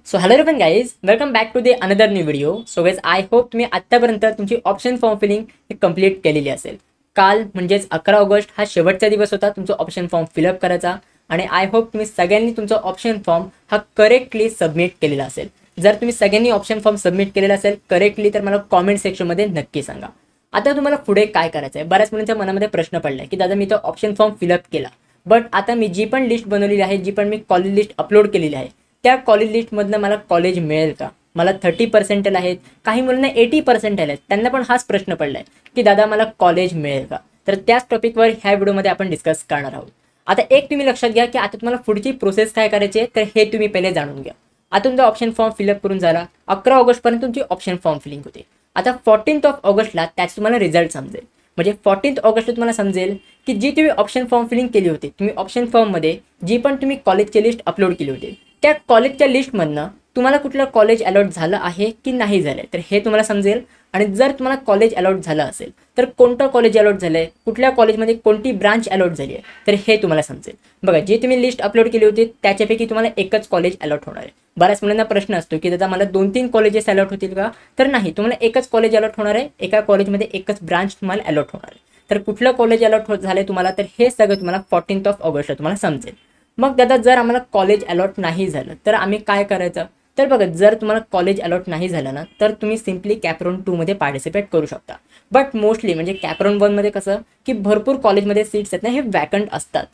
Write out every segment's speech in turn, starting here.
So hello everyone guys, welcome back to the another new video. So guys, I hope तुम्ही आत्तापर्यंत तुमची option form feeling complete केलेली असेल. काल म्हणजेच 11 ऑगस्ट हा शेवटचा दिवस होता तुमचा ऑप्शन फॉर्म फिलअप करायचा आणि आय होप तुम्ही सगळ्यांनी तुमचा ऑप्शन फॉर्म हा करेक्टली सबमिट केलेला असेल. जर तुम्ही सगळ्यांनी ऑप्शन फॉर्म सबमिट केलेला असेल करेक्टली तर मला कॉमेंट सेक्शनमध्ये नक्की सांगा. आता तुम्हाला पुढे काय करायचं आहे. बऱ्याच मुलांच्या मनामध्ये प्रश्न पडलाय की दादा मी तो ऑप्शन फॉर्म फिलअप केला, बट आता मी जी पण लिस्ट बनवलेली आहे, जी पण मी कॉलेज लिस्ट अपलोड केलेली आहे, त्या कॉलेज लिस्टमधनं मला कॉलेज मिळेल का. मला 30% आहेत, काही मुलांना 80% आहेत, त्यांना पण हाच प्रश्न पडला आहे की दादा मला कॉलेज मिळेल का. तर त्याच टॉपिकवर ह्या व्हिडिओमध्ये आपण डिस्कस करणार आहोत. आता एक तुम्ही लक्षात घ्या की आता तुम्हाला पुढची प्रोसेस काय करायची आहे, तर हे तुम्ही पहिले जाणून घ्या. आता तुमचा ऑप्शन फॉर्म फिलअप करून झाला. 11 ऑगस्टपर्यंत तुमची ऑप्शन फॉर्म फिलिंग होते. आता 14 ऑगस्टला त्याच तुम्हाला रिझल्ट समजेल. म्हणजे 14 ऑगस्टला तुम्हाला समजेल की जी तुम्ही ऑप्शन फॉर्म फिलिंग केली होती, तुम्ही ऑप्शन फॉर्ममध्ये जी पण तुम्ही कॉलेजची लिस्ट अपलोड केली होती, त्या कॉलेजच्या लिस्टमधनं तुम्हाला कुठलं कॉलेज अलॉट झालं आहे की नाही झालं तर हे तुम्हाला समजेल. आणि जर तुम्हाला कॉलेज अलॉट झालं असेल तर कोणतं कॉलेज अलॉट झालं आहे, कुठल्या कॉलेजमध्ये कोणती ब्रांच अलॉट झाली आहे तर हे तुम्हाला समजेल. बघा, जे तुम्ही लिस्ट अपलोड केली होती त्याच्यापैकी तुम्हाला एकच कॉलेज अलॉट होणार आहे. बऱ्याच मुलांना प्रश्न असतो की दादा मला 2-3 कॉलेजेस अलॉट होतील का, तर नाही, तुम्हाला एकच कॉलेज अलॉट होणार आहे. एका कॉलेजमध्ये एकच ब्रांच तुम्हाला अलॉट होणार आहे. तर कुठलं कॉलेज अलॉट झालं तुम्हाला तर हे सगळं तुम्हाला 14 ऑगस्टला तुम्हाला समजेल. मग दादा जर आम्हाला कॉलेज अलॉट नाही झालं तर आम्ही काय करायचं. तर बघा, जर तुम्हाला कॉलेज अलॉट नाही झालं ना तर तुम्ही सिम्पली कॅपराउंड 2 मध्ये पार्टिसिपेट करू शकता. बट मोस्टली म्हणजे कॅपराउंड 1 मध्ये कसं की भरपूर कॉलेजमध्ये सीट्स आहेत ना, हे वॅकंट असतात.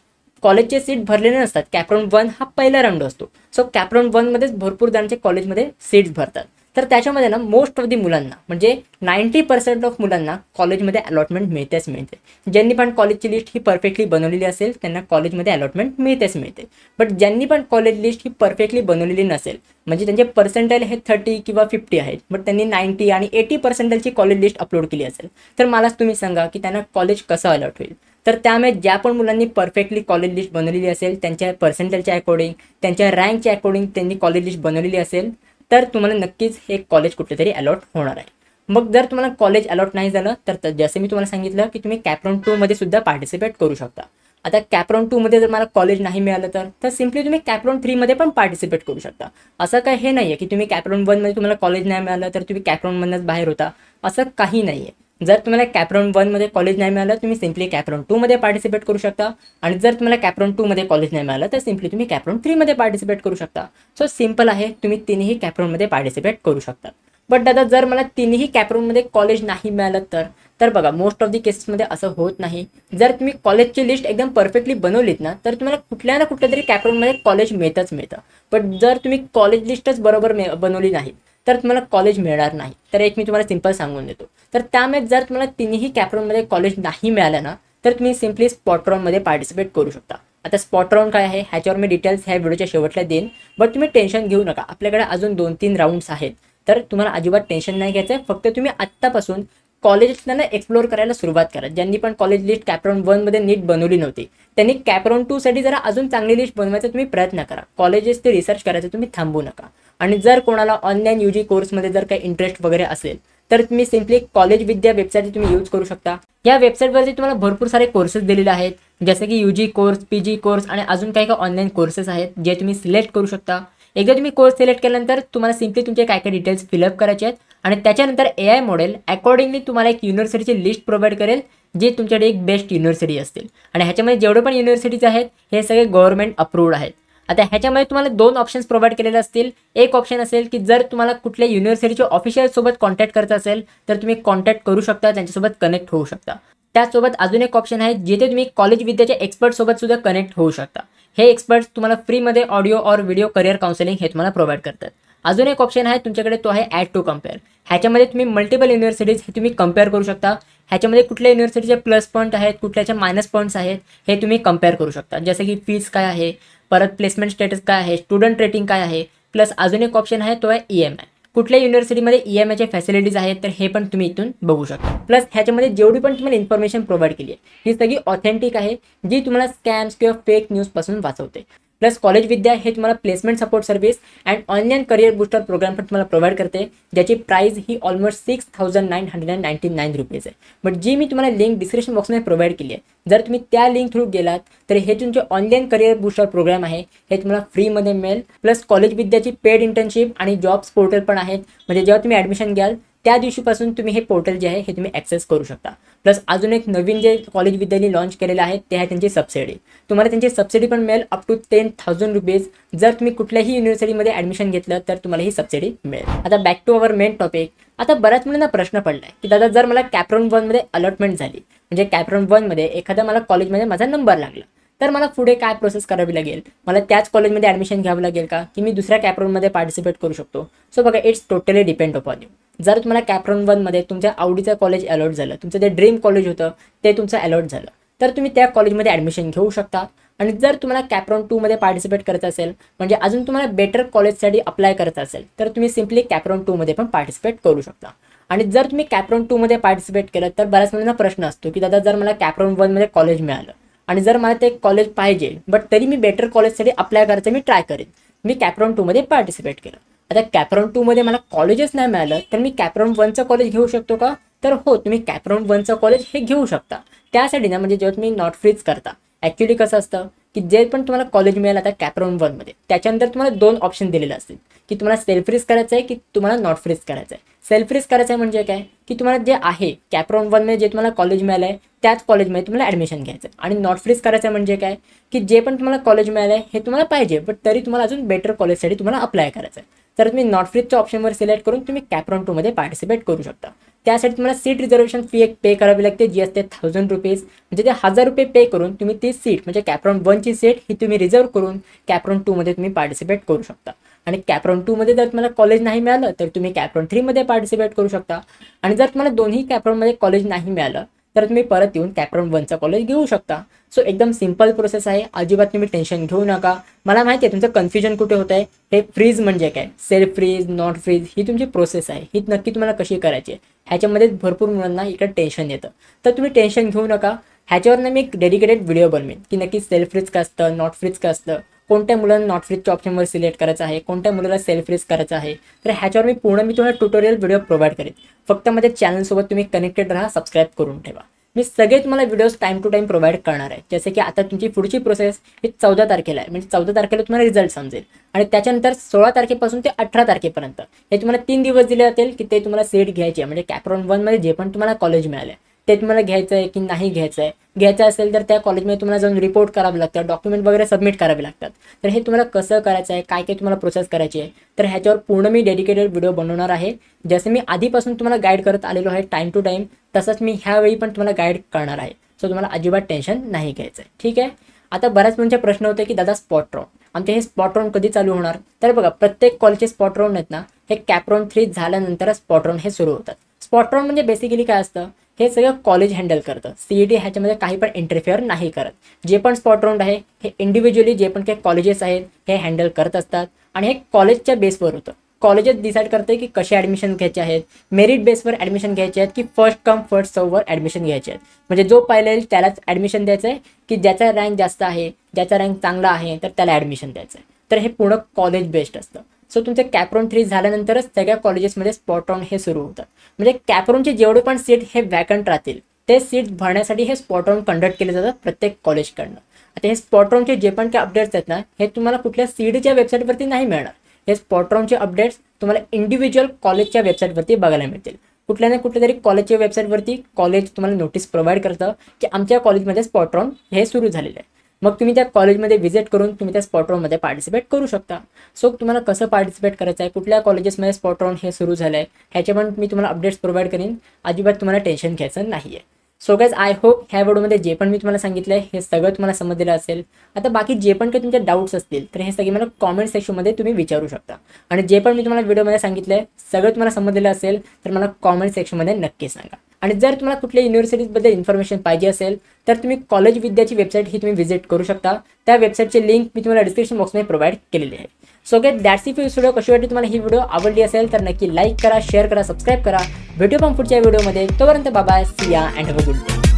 कॉलेजचे सीट भरलेले नसतात. कॅपराउंड 1 हा पहिला राऊंड असतो. सो कॅपराउंड 1 मध्येच भरपूर जणांचे कॉलेजमध्ये सीट्स भरतात. तर त्याच्यामध्ये ना मोस्ट ऑफ दी मुलांना म्हणजे 90% ऑफ मुलांना कॉलेजमध्ये अलॉटमेंट मिळतेच मिळते. ज्यांनी पण कॉलेजची लिस्ट ही परफेक्टली बनवलेली असेल त्यांना कॉलेजमध्ये अलॉटमेंट मिळतेच मिळते. बट ज्यांनी पण कॉलेज लिस्ट ही परफेक्टली बनवलेली नसेल, म्हणजे त्यांचे पर्सेंटाईल हे 30 किंवा 50 आहेत, बट त्यांनी 90 आणि 80% कॉलेज लिस्ट अपलोड केली असेल, तर मलाच तुम्ही सांगा की त्यांना कॉलेज कसं अलॉट होईल. तर त्यामुळे ज्या पण मुलांनी परफेक्टली कॉलेज लिस्ट बनवलेली असेल, त्यांच्या पर्सेंटेजच्या अकॉर्डिंग, त्यांच्या रँकच्या अकॉर्डिंग त्यांनी कॉलेज लिस्ट बनवलेली असेल, तर तुम्हाला नक्कीच हे कॉलेज कुठेतरी अलॉट होणार आहे. मग जर तुम्हाला कॉलेज अलॉट नाही झालं तर जसं मी तुम्हाला सांगितलं की तुम्ही कॅपराउंड 2 मध्ये सुद्धा पार्टिसिपेट करू शकता. आता कॅपराउंड 2 मध्ये जर मला कॉलेज नाही मिळालं तर सिम्पली तुम्ही कॅपराउंड 3 मध्ये पण पार्टिसिपेट करू शकता. असं काय हे नाही आहे की तुम्ही कॅपराउंड 1 मध्ये तुम्हाला कॉलेज नाही मिळालं तर तुम्ही कॅपराउंडमधूनच बाहेर होता, असं काही नाही आहे. जर तुम्हाला कॅपराउंड 1 मध्ये कॉलेज नाही मिळालं तुम्ही सिम्पली कॅपराउंड 2 मध्ये पार्टिसिपेट करू शकता. आणि जर तुम्हाला कॅपराउंड 2 मध्ये कॉलेज नाही मिळालं तर सिम्पली तुम्ही कॅपराउंड 3 मध्ये पार्टिसिपेट करू शकता. सो सिम्पल आहे, तुम्ही तिन्ही कॅपराउंड मध्ये पार्टिसिपेट करू शकता. बट दादा जर मला तिन्ही कॅपराउंड मध्ये कॉलेज नाही मिळालं तर बघा, मोस्ट ऑफ दी केसेसमध्ये असं होत नाही. जर तुम्ही कॉलेजची लिस्ट एकदम परफेक्टली बनवलीत ना तर तुम्हाला कुठल्या ना कुठल्या तरी कॅपराउंडमध्ये कॉलेज मिळतं. बट जर तुम्ही कॉलेज लिस्टच बरोबर बनवली नाही तर तुम्हाला कॉलेज मिळणार नाही. तर एक मी तुम्हाला सिंपल सांगून देतो. तर त्यामुळे जर तुम्हाला तिन्ही कॅपराउंडमध्ये कॉलेज नाही मिळालं ना तर तुम्ही सिम्पली स्पॉट राऊंडमध्ये पार्टिसिपेट करू शकता. आता स्पॉट राऊंड काय आहे ह्याच्यावर मी डिटेल्स ह्या व्हिडिओच्या शेवटला देईन. बट तुम्ही टेन्शन घेऊ नका, आपल्याकडे अजून 2-3 राऊंड्स आहेत. तर तुम्हाला अजिबात टेन्शन नाही घ्यायचं आहे. फक्त तुम्ही आत्तापासून कॉलेजला एक्सप्लोर करायला सुरुवात करा. ज्यांनी पण कॉलेज लिस्ट कॅपराउंड 1 मध्ये नीट बनवली नव्हती त्यांनी कॅपराउंड 2 साठी जरा अजून चांगली लिस्ट बनवायचा तुम्ही प्रयत्न करा. कॉलेजेस ते रिसर्च करायचं तुम्ही थांबू नका. आणि जर कोणाला ऑनलाईन UG कोर्समध्ये जर काही इंटरेस्ट वगैरे असेल तर तुम्ही सिम्पली कॉलेज विद्या वेबसाईट तुम्ही यूज करू शकता. या वेबसाईटवरती तुम्हाला भरपूर सारे कोर्सेस दिलेले आहेत, जसे की UG कोर्स, PG कोर्स आणि अजून काही ऑनलाईन कोर्सेस आहेत जे तुम्ही सिलेक्ट करू शकता. एकदा तुम्ही कोर्स सिलेक्ट केल्यानंतर तुम्हाला सिम्पली तुमचे काय काय डिटेल्स फिलअप करायचे आहेत आणि त्याच्यानंतर AI मॉडेल अकॉर्डिंगली तुम्हाला एक युनिव्हर्सिटीची लिस्ट प्रोव्हाइड करेल जे तुमच्याकडे एक बेस्ट युनिव्हर्सिटी असतील. आणि ह्याच्यामध्ये जेवढे पण युनिव्हर्सिटीज आहेत हे सगळे गव्हर्नमेंट अप्रूव्ड आहेत. आता ह्याच्यामध्ये तुम्हाला 2 ऑप्शन्स प्रोव्हाइड केलेले असतील. एक ऑप्शन असेल की जर तुम्हाला कुठल्या युनिव्हर्सिटीच्या ऑफिशियल सोबत कॉन्टॅक्ट करायचं असेल तर तुम्ही कॉन्टॅक्ट करू शकता, त्यांच्यासोबत कनेक्ट होऊ शकता. त्यासोबत अजून एक ऑप्शन आहे जिथे तुम्ही कॉलेज विद्याच्या एक्सपर्ट सोबत सुद्धा कनेक्ट होऊ शकता. हे एक्सपर्ट्स तुम्हाला फ्रीमध्ये ऑडिओ और व्हिडिओ करिअर काउन्सिलिंग हे तुम्हाला प्रोव्हाइड करतात. अजून एक ऑप्शन आहे तुमच्याकडे, तो आहे ॲड टू कम्पेअर. ह्याच्यामध्ये तुम्ही मल्टिपल युनिव्हर्सिटीज हे तुम्ही कम्पेअर करू शकता. ह्याच्यामध्ये कुठल्या युनिव्हर्सिटीचे प्लस पॉईंट आहेत, कुठल्याच्या मायनस पॉईंट्स आहेत हे तुम्ही कम्पेअर करू शकता. जसे की फीज काय आहे, परत प्लेसमेंट स्टेटस काय आहे, स्टुडंट रेटिंग काय आहे, प्लस अजून एक ऑप्शन आहे तो आहे EMI. कुठल्या युनिव्हर्सिटीमध्ये EMIचे फॅसिलिटीज आहेत तर हे पण तुम्ही इथून बघू शकता. प्लस ह्याच्यामध्ये जेवढी पण तुम्हाला इन्फॉर्मेशन प्रोव्हाइड केली आहे ही सगळी ऑथेंटिक आहे, जी तुम्हाला स्कॅम्स किंवा फेक न्यूजपासून वाचवते. प्लस कॉलेज विद्या हे तुम्हाला placement support service and online career booster program पण तुम्हाला प्रोव्हाइड करते, ज्याची प्राइस ही ऑलमोस्ट 6,999 रुपीज आहे. बट जी मी तुम्हाला लिंक डिस्क्रिप्शन बॉक्समध्ये प्रोव्हाइड केली आहे, जर तुम्ही त्या लिंक थ्रू गेलात तर हे तुमचे ऑनलाईन करिअर बूस्टर प्रोग्राम आहे हे तुम्हाला फ्रीमध्ये मिळेल. प्लस कॉलेज विद्याची पेड इंटर्नशिप आणि जॉब्स पोर्टल पण आहेत, म्हणजे जेव्हा तुम्ही ॲडमिशन घ्याल त्या दिवशीपासून तुम्ही हे पोर्टल जे आहे हे तुम्ही ॲक्सेस करू शकता. प्लस अजून एक नवीन जे कॉलेज विद्याने लॉन्च केलेलं आहे ते आहे त्यांची सबसिडी. तुम्हाला त्यांची सबसिडी पण मिळेल अप टू 10,000 रुपीज. जर तुम्ही कुठल्याही युनिव्हर्सिटीमध्ये ॲडमिशन घेतलं तर तुम्हाला ही सबसिडी मिळेल. आता back to our main topic. आता बऱ्याच मुलांना प्रश्न पडलाय की दादा जर मला कॅपराउंड 1मध्ये अलॉटमेंट झाली, म्हणजे कॅपराउंड 1मध्ये एखादा मला कॉलेजमध्ये माझा नंबर लागला, तर मला पुढे काय प्रोसेस करावी लागेल? मला त्याच कॉलेजमध्ये ॲडमिशन घ्यावं लागेल का, की मी दुसऱ्या कॅपराउंडमध्ये पार्टिसिपेट करू शकतो? सो बघा, it's totally depend upon you. जर तुम्हाला कॅपराउंड 1मध्ये तुमच्या आवडीचं कॉलेज अलॉट झालं, तुमचं जे ड्रीम कॉलेज होतं ते तुमचं अलॉट झालं, तर तुम्ही त्या कॉलेजमध्ये ॲडमिशन घेऊ शकता. आणि जर तुम्हाला कॅपराउंड 2मध्ये पार्टिसिपेट करायचं असेल, म्हणजे अजून तुम्हाला बेटर कॉलेजसाठी अप्लाय करायचं असेल, तर तुम्ही सिम्पली कॅपराउंड 2मध्ये पण पार्टिसिपेट करू शकता. आणि जर तुम्ही कॅपराउंड 2मध्ये पार्टिसिपेट केलं तर बऱ्याच मुलांना प्रश्न असतो की दादा जर मला कॅपराउंड 1मध्ये कॉलेज मिळालं आणि जर मला ते कॉलेज पाहिजे, बट तरी मी बेटर कॉलेजसाठी अप्लाय करायचं मी ट्राय करेन, मी कॅपराउंड 2मध्ये पार्टिसिपेट केलं, आता कॅपराउंड 2मध्ये मला कॉलेजच नाही मिळालं, तर मी कॅपराउंड 1चं कॉलेज घेऊ शकतो का? तर हो, तुम्ही कॅपराउंड 1चं कॉलेज हे घेऊ शकता. त्यासाठी ना, म्हणजे जेव्हा तुम्ही नॉट फ्रीज करता, ॲक्च्युली कसं असतं की जे पण तुम्हाला कॉलेज मिळेल आता कॅपराउंड 1मध्ये, त्याच्यानंतर तुम्हाला 2 ऑप्शन दिलेले असतील की तुम्हाला सेल्फ फ्रीज करायचं आहे की तुम्हाला नॉट फ्रीज करायचं आहे. सेल्फ फ्रीज करायचं आहे म्हणजे काय, की तुम्हाला जे आहे कॅपराउंड 1मध्ये जे तुम्हाला कॉलेज मिळालं आहे त्याच कॉलेजमध्ये तुम्हाला ॲडमिशन घ्यायचं आहे. आणि नॉट फ्रीज करायचं म्हणजे काय, की जे पण तुम्हाला कॉलेज मिळालं आहे हे तुम्हाला पाहिजे, बट तरी तुम्हाला अजून बेटर कॉलेजसाठी तुम्हाला अप्लाय करायचं आहे. तर तुम्ही नॉट फ्रीजच्या ऑप्शनवर सिलेक्ट करून तुम्ही कॅपराउंड 2मध्ये पार्टिसिपेट करू शकता. त्यासाठी तुम्हाला सीट रिझर्वेशन फी एक पे करावी लागते, जी असते 1,000 रुपीज. म्हणजे ते 1,000 रुपये पे करून तुम्ही ती सीट, म्हणजे कॅपराउंड 1ची सीट ही तुम्ही रिझर्व करून कॅपराउंड 2मध्ये तुम्ही पार्टिसिपेट करू शकता. आणि कॅपराउंड 2मध्ये जर तुम्हाला कॉलेज नाही मिळालं तर तुम्ही कॅपराउंड 3मध्ये पार्टिसिपेट करू शकता. आणि जर तुम्हाला दोन्ही कॅपराउंडमध्ये कॉलेज नाही मिळालं तर तुम्ही परत येऊन कॅपराउंड 1चं कॉलेज घेऊ शकता. सो एकदम सिंपल प्रोसेस आहे, अजिबात तुम्ही टेन्शन घेऊ नका. मला माहिती आहे तुमचं कन्फ्युजन कुठे होतं आहे. हे फ्रीज म्हणजे काय, सेल्फ फ्रीज, नॉट फ्रीज, ही तुमची प्रोसेस आहे, ही नक्की तुम्हाला कशी करायची आहे ह्याच्यामध्ये भरपूर मुलांना इकडे टेन्शन येतं. तर तुम्ही टेन्शन घेऊ नका. ह्याच्यावरनं मी एक डेडिकेटेड व्हिडिओ बनवेन की नक्की सेल्फ फ्रीज का असतं, नॉट फ्रीज का असतं, कोणत्या मुलांना नॉट फ्रीजच्या ऑप्शनवर सिलेक्ट करायचं आहे, कोणत्या मुलाला सेल्फ फ्रीज करायचं आहे. तर ह्याच्यावर मी तुम्हाला ट्युटोरियल व्हिडिओ प्रोव्हाइड करेन. फक्त माझ्या चॅनलसोबत तुम्ही कनेक्टेड राहा, सबस्क्राईब करून ठेवा. मी सगळे तुम्हाला videos time to time provide करणार आहे. जसे की आता तुमची पुढची प्रोसेस ही 14 तारखेला आहे, म्हणजे 14 तारखेला तुम्हाला रिझल्ट समजेल. आणि त्याच्यानंतर 16 तारखेपासून ते 18 तारखेपर्यंत हे तुम्हाला 3 दिवस दिले जातील की ते तुम्हाला सीट घ्यायची आहे. म्हणजे कॅपराउंड 1मध्ये जे पण तुम्हाला कॉलेज मिळालं आहे ते तुम्हाला घ्यायचं आहे की नाही घ्यायचं आहे. घ्यायचं असेल तर त्या कॉलेजमध्ये तुम्हाला जाऊन रिपोर्ट करावं लागतं, डॉक्युमेंट वगैरे सबमिट करावे लागतात. तर हे तुम्हाला कसं करायचं आहे, काय काय तुम्हाला प्रोसेस करायची आहे, तर ह्याच्यावर पूर्ण मी डेडिकेटेड व्हिडिओ बनवणार आहे. जसं मी आधीपासून तुम्हाला गाईड करत आलेलो आहे टाईम टू टाईम, तसंच मी ह्यावेळी पण तुम्हाला गाईड करणार आहे. सो तुम्हाला अजिबात टेन्शन नाही घ्यायचं आहे, ठीक आहे. आता बऱ्याच म्हणजे प्रश्न होते की दादा स्पॉट राऊंड, आमचे हे स्पॉट राऊंड कधी चालू होणार? तर बघा, प्रत्येक कॉलेजचे स्पॉट राऊंड आहेत ना, हे कॅपराउंड 3 झाल्यानंतरच स्पॉट राऊंड हे सुरू होतात. स्पॉट राऊंड म्हणजे बेसिकली काय असतं, हे सगळं कॉलेज हँडल करतं. CET ह्याच्यामध्ये काही पण इंटरफेअर नाही करत. जे पण स्पॉट राऊंड आहे हे इंडिव्हिज्युअली जे पण काही कॉलेजेस आहेत हे हँडल करत असतात. आणि हे कॉलेजच्या बेसवर होतं. कॉलेजेस डिसाईड करते की कसे ॲडमिशन घ्यायचे आहेत, मेरिट बेसवर ॲडमिशन घ्यायचे आहेत की first come first server admission घ्यायचे आहेत. म्हणजे जो पहिला येईल त्यालाच ॲडमिशन द्यायचं आहे की ज्याचा रँक जास्त आहे, ज्याचा रँक चांगला आहे तर त्याला ॲडमिशन द्यायचं आहे. तर हे पूर्ण कॉलेज बेस्ड असतं. सो तुमचे कॅपराउंड 3 झाल्यानंतरच सगळ्या कॉलेजेसमध्ये स्पॉट राऊंड हे सुरू होतात. म्हणजे कॅपराउंडचे जेवढे पण सीट हे वॅकंट राहतील ते सीट भरण्यासाठी हे स्पॉट राऊंड कंडक्ट केले जातात प्रत्येक कॉलेजकडनं. आता हे स्पॉट राऊंडचे जे पण काही अपडेट्स आहेत ना, हे तुम्हाला कुठल्या CETच्या वेबसाईटवरती नाही मिळणार. हे स्पॉट राऊंडचे अपडेट्स तुम्हाला इंडिव्हिज्युअल कॉलेजच्या वेबसाईटवरती बघायला मिळतील. कुठल्या ना कुठल्या तरी कॉलेजच्या वेबसाईटवरती कॉलेज तुम्हाला नोटीस प्रोव्हाइड करतं की आमच्या कॉलेजमध्ये स्पॉट राऊंड हे सुरू झालेलं आहे. मग तुम्ही त्या कॉलेजमध्ये व्हिजिट करून तुम्ही त्या स्पॉट राऊंडमध्ये पार्टिसिपेट करू शकता. सो तुम्हाला कसं पार्टिसिपेट करायचं आहे, कुठल्या कॉलेजेसमध्ये स्पॉट राऊंड हे सुरू झालं आहे, ह्याचे पण मी तुम्हाला अपडेट्स प्रोव्हाइड करीन. अजिबात तुम्हाला टेन्शन घ्यायचं नाही आहे. सो गाइज, आय होप ह्या व्हिडिओमध्ये जे पण मी तुम्हाला सांगितलं आहे हे सगळं तुम्हाला समजलेलं असेल. आता बाकी जे पण काही तुमचे डाऊट्स असतील तर हे सगळे मला कॉमेंट सेक्शनमध्ये तुम्ही विचारू शकता. आणि जे पण मी तुम्हाला व्हिडिओमध्ये सांगितलं आहे सगळं तुम्हाला समजलेलं असेल तर मला कॉमेंट सेक्शनमध्ये नक्की सांगा. आणि जर तुम्हाला कुठल्या युनिव्हर्सिटीजबद्दल इन्फॉर्मेशन पाहिजे असेल तर तुम्ही कॉलेज विद्याची वेबसाईट ही तुम्ही व्हिजिट करू शकता. त्या वेबसाईटची लिंक मी तुम्हाला डिस्क्रिप्शन बॉक्समध्ये प्रोव्हाइड केलेली आहे. So guys, that's it for this video. कशी वाटली तुम्हाला ही व्हिडिओ? आवडली असेल तर नक्की लाईक करा, शेअर करा, सबस्क्राईब करा. भेटू पण पुढच्या व्हिडिओमध्ये. तोपर्यंत बाय बाय, सी या and have a good day.